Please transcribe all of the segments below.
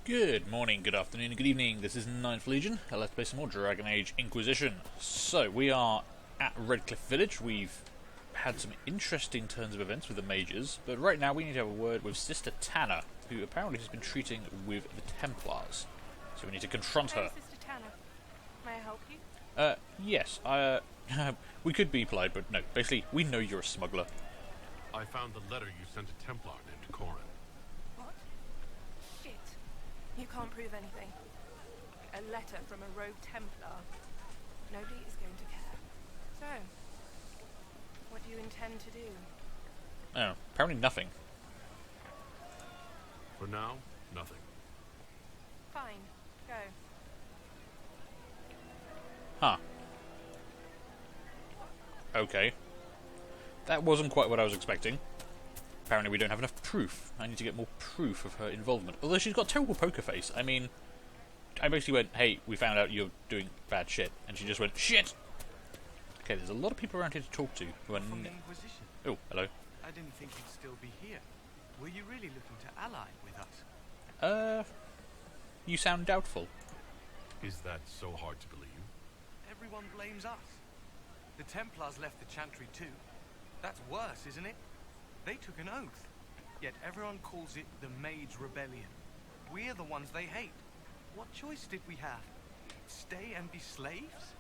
Good morning, good afternoon, good evening. This is Ninth Legion. Let's play some more Dragon Age Inquisition. So, we are at Redcliff Village. We've had some interesting turns of events with the mages, but right now we need to have a word with Sister Tanner, who apparently has been treating with the Templars. So we need to confront her. Sister Tanner. May I help you? Yes, we could be polite, but no. Basically, we know you're a smuggler. I found the letter you sent a Templar named Corin. What? Shit. You can't prove anything. A letter from a rogue Templar. Nobody is going to care. So, what do you intend to do? Oh, apparently nothing. For now, nothing. Fine. Go. Huh. Okay. That wasn't quite what I was expecting. Apparently we don't have enough proof. I need to get more proof of her involvement. Although she's got a terrible poker face. I mean, I basically went, hey, we found out you're doing bad shit. And she just went, shit! Okay, there's a lot of people around here to talk to who are... From the Inquisition. Oh, hello. I didn't think you'd still be here. Were you really looking to ally with us? You sound doubtful. Is that so hard to believe? Everyone blames us. The Templars left the Chantry too. That's worse, isn't it? They took an oath. Yet everyone calls it the Mage Rebellion. We're the ones they hate. What choice did we have? Stay and be slaves?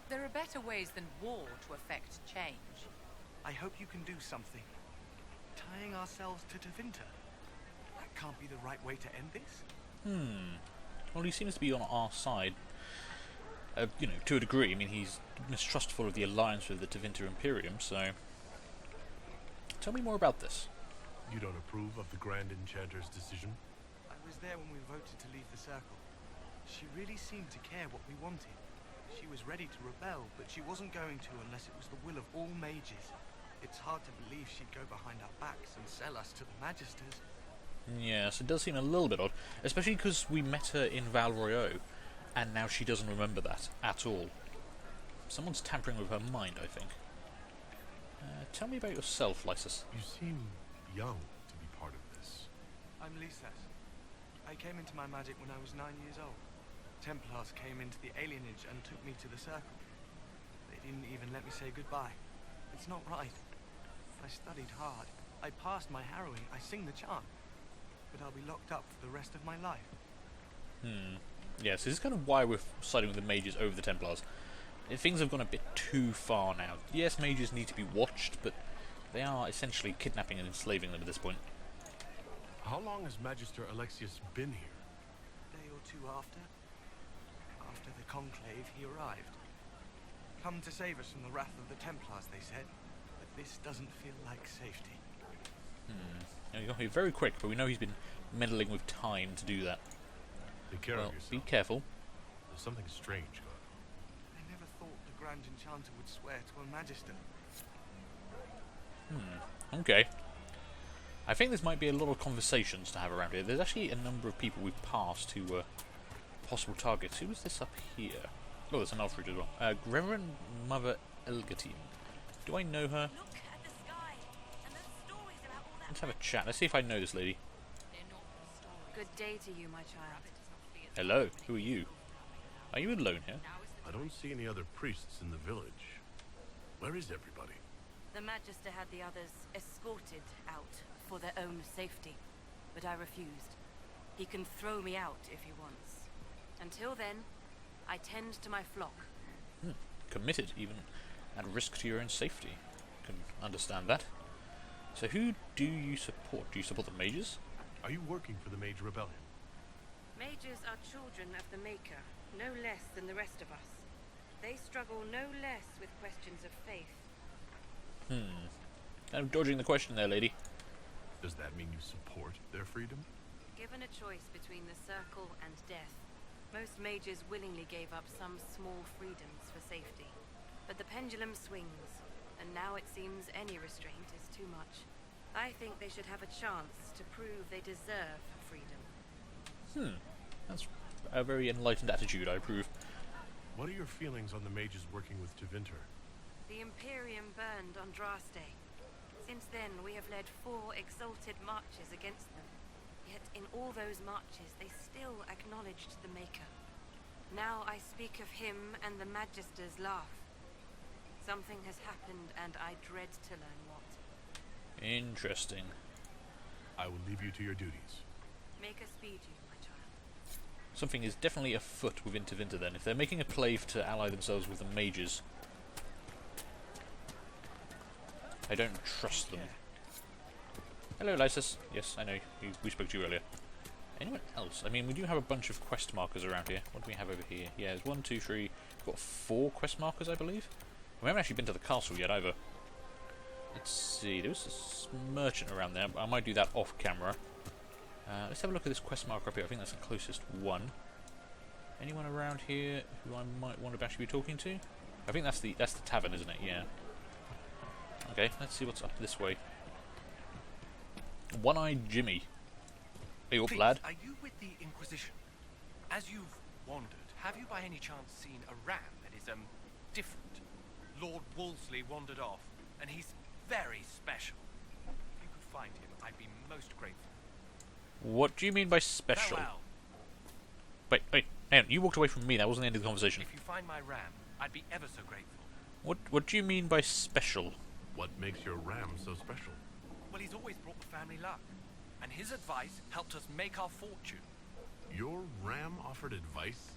There are better ways than war to effect change. I hope you can do something. Tying ourselves to Tevinter. That can't be the right way to end this. Well, he seems to be on our side. To a degree. I mean, he's mistrustful of the alliance with the Tevinter Imperium, so... Tell me more about this. You don't approve of the Grand Enchanter's decision? I was there when we voted to leave the Circle. She really seemed to care what we wanted. She was ready to rebel, but she wasn't going to unless it was the will of all mages. It's hard to believe she'd go behind our backs and sell us to the Magisters. Yes, it does seem a little bit odd, especially because we met her in Val Royeaux, and now she doesn't remember that at all. Someone's tampering with her mind, I think. Tell me about yourself, Lysis. You seem young to be part of this. I'm Lysas. I came into my magic when I was 9 years old. Templars came into the alienage and took me to the Circle. They didn't even let me say goodbye. It's not right. I studied hard. I passed my harrowing. I sing the charm. But I'll be locked up for the rest of my life. Yes, this is kind of why we're siding with the mages over the Templars. Things have gone a bit too far now. Yes, mages need to be watched, but they are essentially kidnapping and enslaving them at this point. How long has Magister Alexius been here? A day or two after. After the Conclave, he arrived. Come to save us from the wrath of the Templars, they said. But this doesn't feel like safety. Now, he's got to be very quick, but we know he's been meddling with time to do that. Take care Well, of yourself. be careful. There's something strange going I never thought the Grand Enchanter would swear to a Magister. Okay. I think this might be a lot of conversations to have around here. There's actually a number of people we've passed who were possible targets. Who is this up here? Oh, there's an Alfred as well. Reverend Mother Elgatine. Do I know her? Look at the sky and the stories about all that. Let's have a chat. Let's see if I know this lady. Good day to you, my child. Hello. Who are you? Are you alone here? on. I don't see any other priests in the village. Where is everybody? The Magister had the others escorted out for their own safety, but I refused. He can throw me out if he wants. Until then, I tend to my flock. Committed, even at risk to your own safety. Can understand that. So who do you support? Do you support the mages? Are you working for the Mage Rebellion? Mages are children of the Maker, no less than the rest of us. They struggle no less with questions of faith. I'm dodging the question there, lady. Does that mean you support their freedom? Given a choice between the Circle and death, most mages willingly gave up some small freedoms for safety. But the pendulum swings, and now it seems any restraint is too much. I think they should have a chance to prove they deserve freedom. That's a very enlightened attitude, I approve. What are your feelings on the mages working with Tevinter? The Imperium burned on Draste. Since then, we have led 4 exalted marches against them. Yet in all those marches, they still acknowledged the Maker. Now I speak of him and the Magisters laugh. Something has happened, and I dread to learn what. Interesting. I will leave you to your duties. Make us speed you, my child. Something is definitely afoot with Intervinter then. If they're making a play to ally themselves with the mages, I don't trust them. Hello, Lysis. Yes, I know. We spoke to you earlier. Anyone else? I mean, we do have a bunch of quest markers around here. What do we have over here? Yeah, there's 1, 2, 3. We've got 4 quest markers, I believe. We haven't actually been to the castle yet either. Let's see. There was a merchant around there. I might do that off camera. Let's have a look at this quest marker up here. I think that's the closest one. Anyone around here who I might want to actually be talking to? I think that's the tavern, isn't it? Yeah. Okay, let's see what's up this way. One-eyed Jimmy. Hey up, Please, lad. are you with the Inquisition? As you've wandered, have you by any chance seen a ram that is, different? Lord Wolseley wandered off, and he's very special. If you could find him, I'd be most grateful. What do you mean by special? Farewell. Wait, hang on. You walked away from me. That wasn't the end of the conversation. If you find my ram, I'd be ever so grateful. What do you mean by special? What makes your ram so special? Well, he's always brought the family luck, and his advice helped us make our fortune. Your ram offered advice?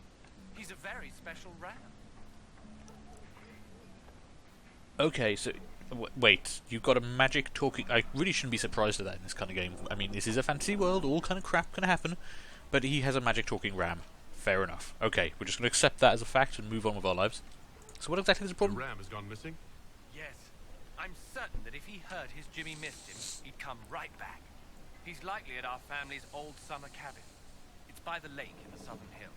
He's a very special ram. Okay, so wait, you've got a magic talking. I really shouldn't be surprised at that in this kind of game. I mean, this is a fantasy world, all kind of crap can happen, but he has a magic talking ram. Fair enough. Okay, we're just going to accept that as a fact and move on with our lives. So what exactly is the The problem? ram has gone missing? Yes, I'm certain that if he heard his Jimmy missed him, he'd come right back. He's likely at our family's old summer cabin. It's by the lake in the southern hills.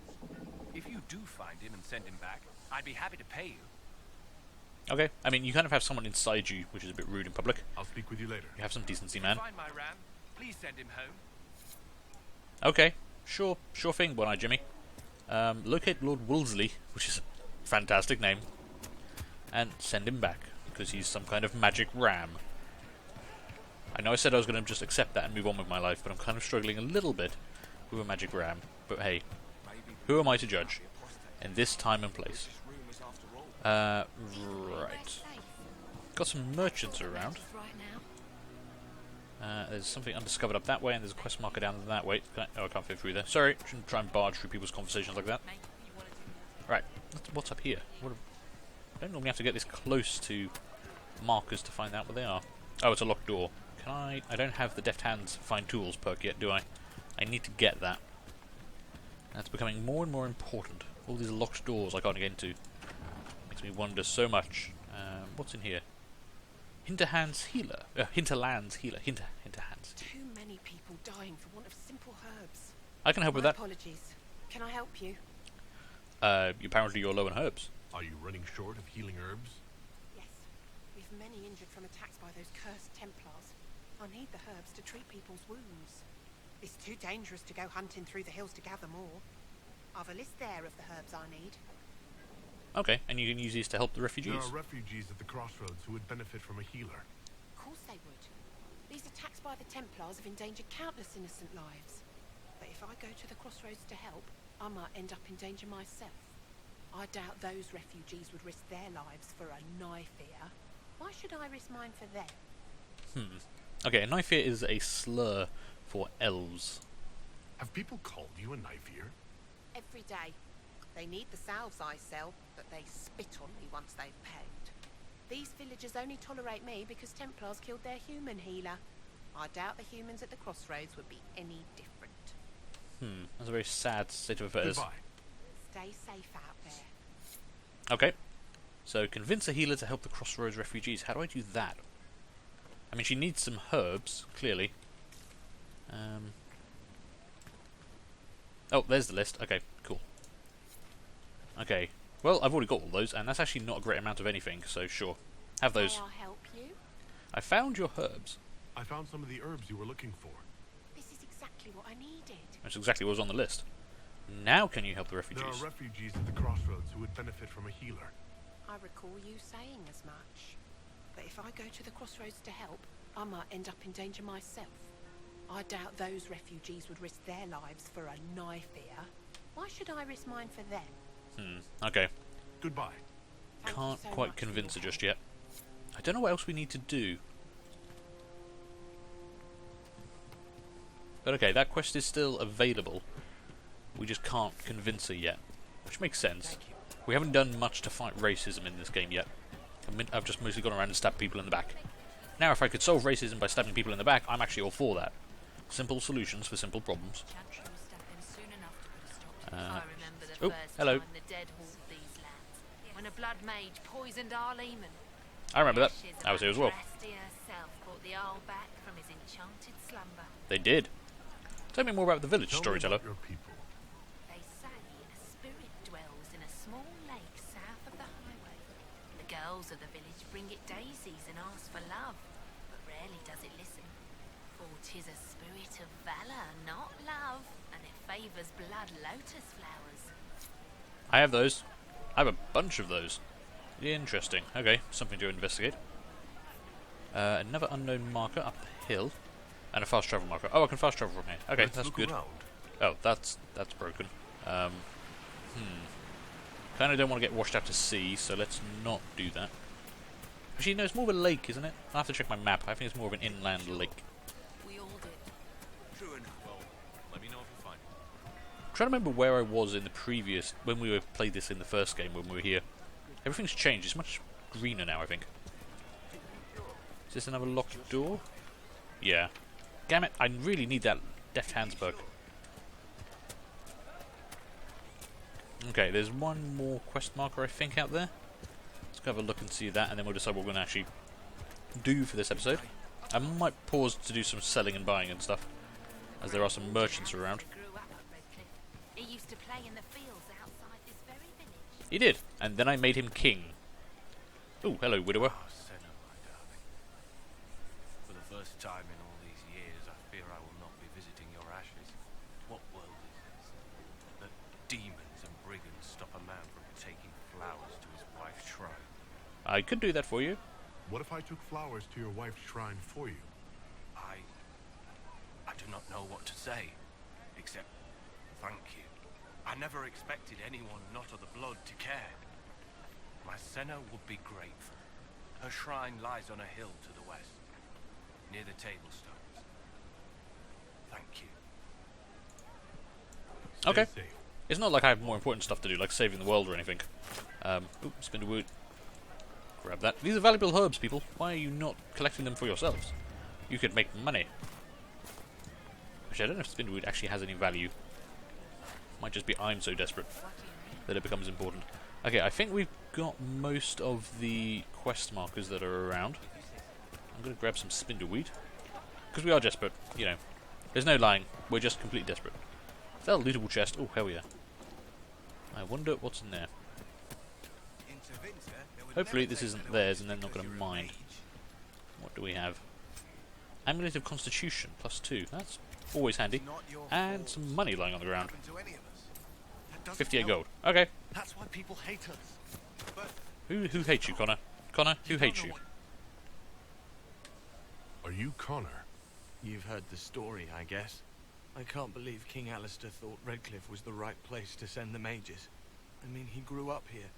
If you do find him and send him back, I'd be happy to pay you. Okay, I mean, you kind of have someone inside you, which is a bit rude in public. I'll speak with you later. You have some decency, If man. you find my ram, please send him home. Okay, sure thing, One-Eye Jimmy. Locate Lord Wolseley, which is a fantastic name, and send him back, because he's some kind of magic ram. I know I said I was going to just accept that and move on with my life, but I'm kind of struggling a little bit with a magic ram. But hey, who am I to judge in this time and place? Right. Got some merchants around. There's something undiscovered up that way, and there's a quest marker down that way. I can't fit through there. Sorry, shouldn't try and barge through people's conversations like that. Right, what's up here? I don't normally have to get this close to markers to find out what they are. Oh, it's a locked door. Can I don't have the Deft Hands Find Tools perk yet, do I? I need to get that. That's becoming more and more important. All these locked doors I can't get into. Makes me wonder so much. What's in here? Hinterland's Healer. Hinterland's Healer. Hinterhands. Too many people dying for want of simple herbs. I can help with that. Apologies. Can I help you? Apparently you're low on herbs. Are you running short of healing herbs? Yes. We've many injured from attacks by those cursed Templars. I need the herbs to treat people's wounds. It's too dangerous to go hunting through the hills to gather more. I've a list there of the herbs I need. Okay, and you can use these to help the refugees. There are refugees at the crossroads who would benefit from a healer. Of course they would. These attacks by the Templars have endangered countless innocent lives. But if I go to the crossroads to help, I might end up in danger myself. I doubt those refugees would risk their lives for a knife ear. Why should I risk mine for them? Okay, a knife ear is a slur for elves. Have people called you a knife ear? Every day. They need the salves I sell, but they spit on me once they've paid. These villagers only tolerate me because Templars killed their human healer. I doubt the humans at the crossroads would be any different. That's a very sad state of affairs. Goodbye. Stay safe out there. Okay, so convince a healer to help the crossroads refugees. How do I do that? I mean, she needs some herbs, clearly. Oh, there's the list. Okay, cool. Okay, well, I've already got all those, and that's actually not a great amount of anything, so sure. Have those. May I help you? I found your herbs. I found some of the herbs you were looking for. This is exactly what I needed. That's exactly what was on the list. Now can you help the refugees? There are refugees at the crossroads who would benefit from a healer. I recall you saying as much. But if I go to the crossroads to help, I might end up in danger myself. I doubt those refugees would risk their lives for a knife here. Why should I risk mine for them? Okay. Goodbye. Thank you Can't so quite much for convince her your just help. yet. I don't know what else we need to do. But okay, that quest is still available. We just can't convince her yet. Which makes sense. We haven't done much to fight racism in this game yet. I've just mostly gone around and stabbed people in the back. Now if I could solve racism by stabbing people in the back, I'm actually all for that. Simple solutions for simple problems. Chantry will step in soon enough to put a stop to Uh, this. I remember the oh, first hello. time the dead hauled these lands. When a blood mage poisoned our Lehman. I remember that. Ashes I was of here as well. Andraste herself brought the Arl back from his enchanted slumber. They did. Tell me more about the village, Tell me storyteller. about your people. They say a spirit dwells in a small lake south of the highway. The girls of the village bring it daisies and ask for love, but rarely does it listen. For 'tis a spirit of valor, not love, and it favours blood lotus flowers. I have those. I have a bunch of those. Interesting. Okay, something to investigate. Another unknown marker up the hill. And a fast travel marker. Oh, I can fast travel from here. Okay, Let's that's look good. around. Oh, that's broken. Kind of don't want to get washed out to sea, so let's not do that. Actually, no, it's more of a lake, isn't it? I'll have to check my map. I think it's more of an inland lake. We all did. True enough. Well, let me know if you find it. I'm trying to remember where I was in the previous... when we played this in the first game, when we were here. Everything's changed. It's much greener now, I think. Is this another locked door? Yeah. Damn it, I really need that Deft Hands book. Okay, there's one more quest marker, I think, out there. Let's go have a look and see that, and then we'll decide what we're going to actually do for this episode. I might pause to do some selling and buying and stuff, as there are some merchants around. Grew up at Redcliff. He used to play in the fields outside this very village. He did, and then I made him king. Oh, hello, widower. Oh, Senna, my darling. For the first time in all these years, I fear I will not be visiting your ashes. What world is this? That demons and brigands stop a man from taking flowers to his wife's shrine. I could do that for you. What if I took flowers to your wife's shrine for you? I do not know what to say, except thank you. I never expected anyone not of the blood to care. My Senna would be grateful. Her shrine lies on a hill to the west, near the table stones. Thank you. Okay. Stay safe. It's not like I have more important stuff to do, like saving the world or anything. Spindlewood. Grab that. These are valuable herbs, people. Why are you not collecting them for yourselves? You could make money. Actually, I don't know if Spindlewood actually has any value. Might just be I'm so desperate that it becomes important. Okay, I think we've got most of the quest markers that are around. I'm going to grab some Spindleweed. Because we are desperate, you know. There's no lying. We're just completely desperate. Is that a lootable chest? Oh, hell yeah. I wonder what's in there. Hopefully this isn't theirs and they're not going to mind. What do we have? Amulet of Constitution, +2. That's always handy. And some money lying on the ground. 58 gold. Okay. That's why people hate us. Who hates you, Connor? Connor, who hates you? Are you Connor? You've heard the story, I guess. I can't believe King Alistair thought Redcliff was the right place to send the mages. I mean, he grew up here.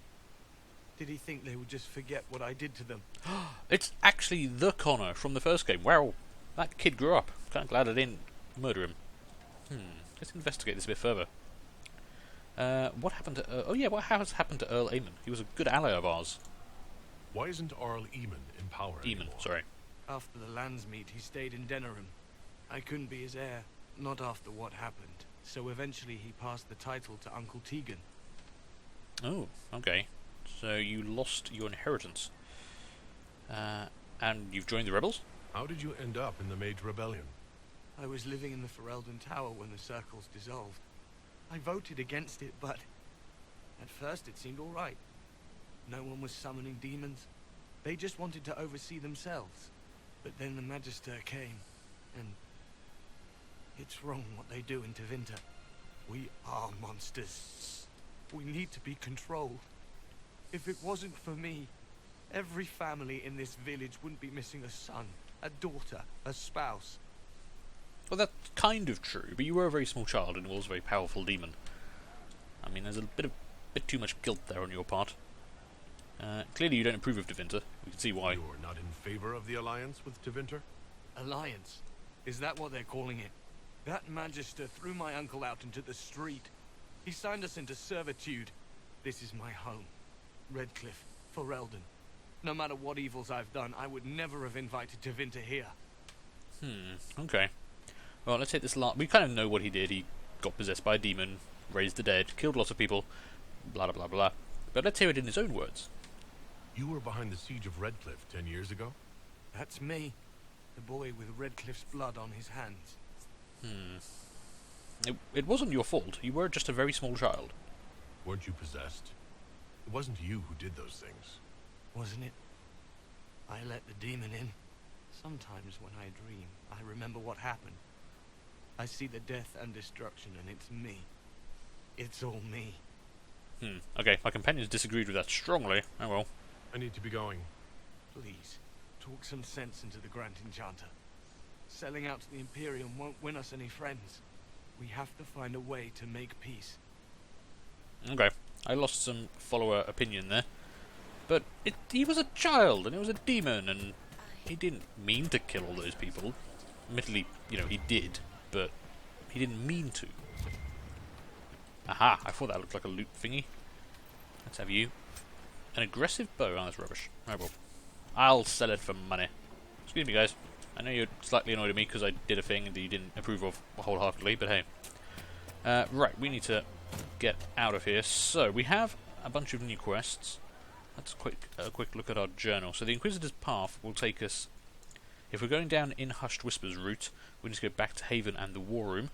Did he think they would just forget what I did to them? It's actually the Connor from the first game. Wow, that kid grew up. Kind of glad I didn't murder him. Let's investigate this a bit further. What happened to... oh yeah, what has happened to Earl Eamon? He was a good ally of ours. Why isn't Arl Eamon in power anymore? Eamon, sorry. After the lands meet, he stayed in Denerim. I couldn't be his heir, not after what happened. So eventually he passed the title to Uncle Tegan. Oh, okay. So you lost your inheritance. And you've joined the rebels? How did you end up in the Mage Rebellion? I was living in the Ferelden Tower when the circles dissolved. I voted against it, but at first it seemed all right. No one was summoning demons. They just wanted to oversee themselves. But then the Magister came, and it's wrong what they do in Tevinter. We are monsters. We need to be controlled. If it wasn't for me, every family in this village wouldn't be missing a son, a daughter, a spouse. Well, that's kind of true, but you were a very small child and was a very powerful demon. I mean, there's a bit too much guilt there on your part. Clearly you don't approve of Tevinter. We can see why. You're not in favor of the alliance with Tevinter? Alliance? Is that what they're calling it? That magister threw my uncle out into the street. He signed us into servitude. This is my home. Redcliff, Ferelden. No matter what evils I've done, I would never have invited Tevinter here. Okay. Well, let's take this last... We kind of know what he did. He got possessed by a demon, raised the dead, killed lots of people, blah, blah, blah, blah. But let's hear it in his own words. You were behind the siege of Redcliff 10 years ago? That's me. The boy with Redcliff's blood on his hands. It wasn't your fault. You were just a very small child. Weren't you possessed? It wasn't you who did those things. Wasn't it? I let the demon in. Sometimes when I dream, I remember what happened. I see the death and destruction, and it's me. It's all me. Okay, my companions disagreed with that strongly. Oh well. I need to be going. Please, talk some sense into the Grand Enchanter. Selling out to the Imperium won't win us any friends. We have to find a way to make peace. Okay, I lost some follower opinion there. But he was a child, and it was a demon, and he didn't mean to kill all those people. Admittedly, you know, he did, but he didn't mean to. Aha, I thought that looked like a loot thingy. Let's have you. An aggressive bow. Oh, that's rubbish. Oh well. I'll sell it for money. Excuse me, guys. I know you're slightly annoyed at me because I did a thing that you didn't approve of wholeheartedly, but hey. Right, we need to get out of here. So, we have a bunch of new quests. Let's a quick look at our journal. So, the Inquisitor's Path will take us... If we're going down in Hushed Whispers route, we need to go back to Haven and the War Room.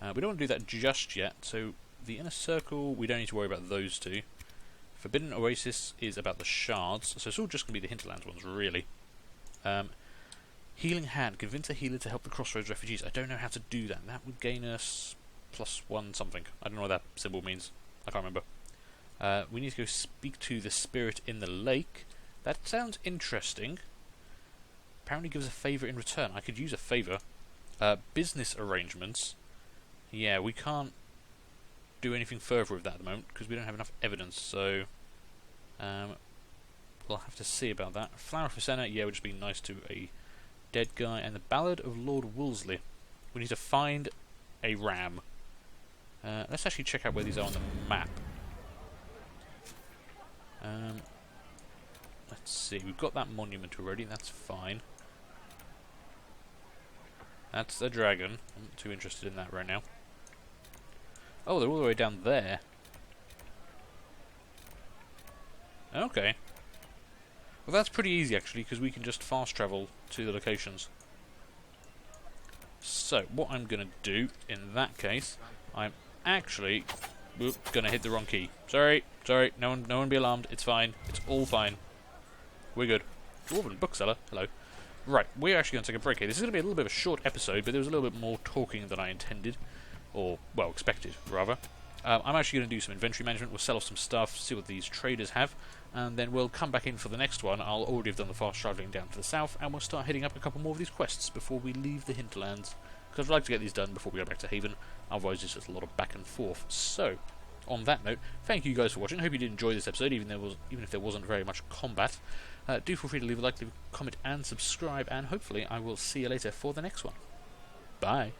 We don't want to do that just yet, so the Inner Circle, we don't need to worry about those two. Forbidden Oasis is about the shards, so it's all just going to be the Hinterlands ones, really. Healing Hand, convince a healer to help the Crossroads refugees. I don't know how to do that. That would gain us +1 something. I don't know what that symbol means. I can't remember. We need to go speak to the spirit in the lake. That sounds interesting. Apparently gives a favour in return. I could use a favour. Business arrangements. Yeah, we can't do anything further with that at the moment because we don't have enough evidence, so we'll have to see about that. Flower for Senna, yeah, would just be nice to a dead guy. And the Ballad of Lord Wolseley. We need to find a ram. Let's actually check out where these are on the map. Let's see, we've got that monument already, that's fine. That's the dragon. I'm not too interested in that right now. Oh, they're all the way down there. Okay. Well, that's pretty easy, actually, because we can just fast travel to the locations. So, what I'm going to do, in that case, I'm actually going to hit the wrong key. Sorry, no one be alarmed. It's fine. It's all fine. We're good. Dwarven bookseller, hello. Right, we're actually going to take a break here. This is going to be a little bit of a short episode, but there was a little bit more talking than I intended. Or, well, expected, rather. I'm actually going to do some inventory management. We'll sell off some stuff, see what these traders have, and then we'll come back in for the next one. I'll already have done the fast travelling down to the south, and we'll start hitting up a couple more of these quests before we leave the Hinterlands. Because I'd like to get these done before we go back to Haven, otherwise it's just a lot of back and forth. So, on that note, thank you guys for watching. I hope you did enjoy this episode, even if there wasn't very much combat. Do feel free to leave a like, leave a comment, and subscribe, and hopefully I will see you later for the next one. Bye.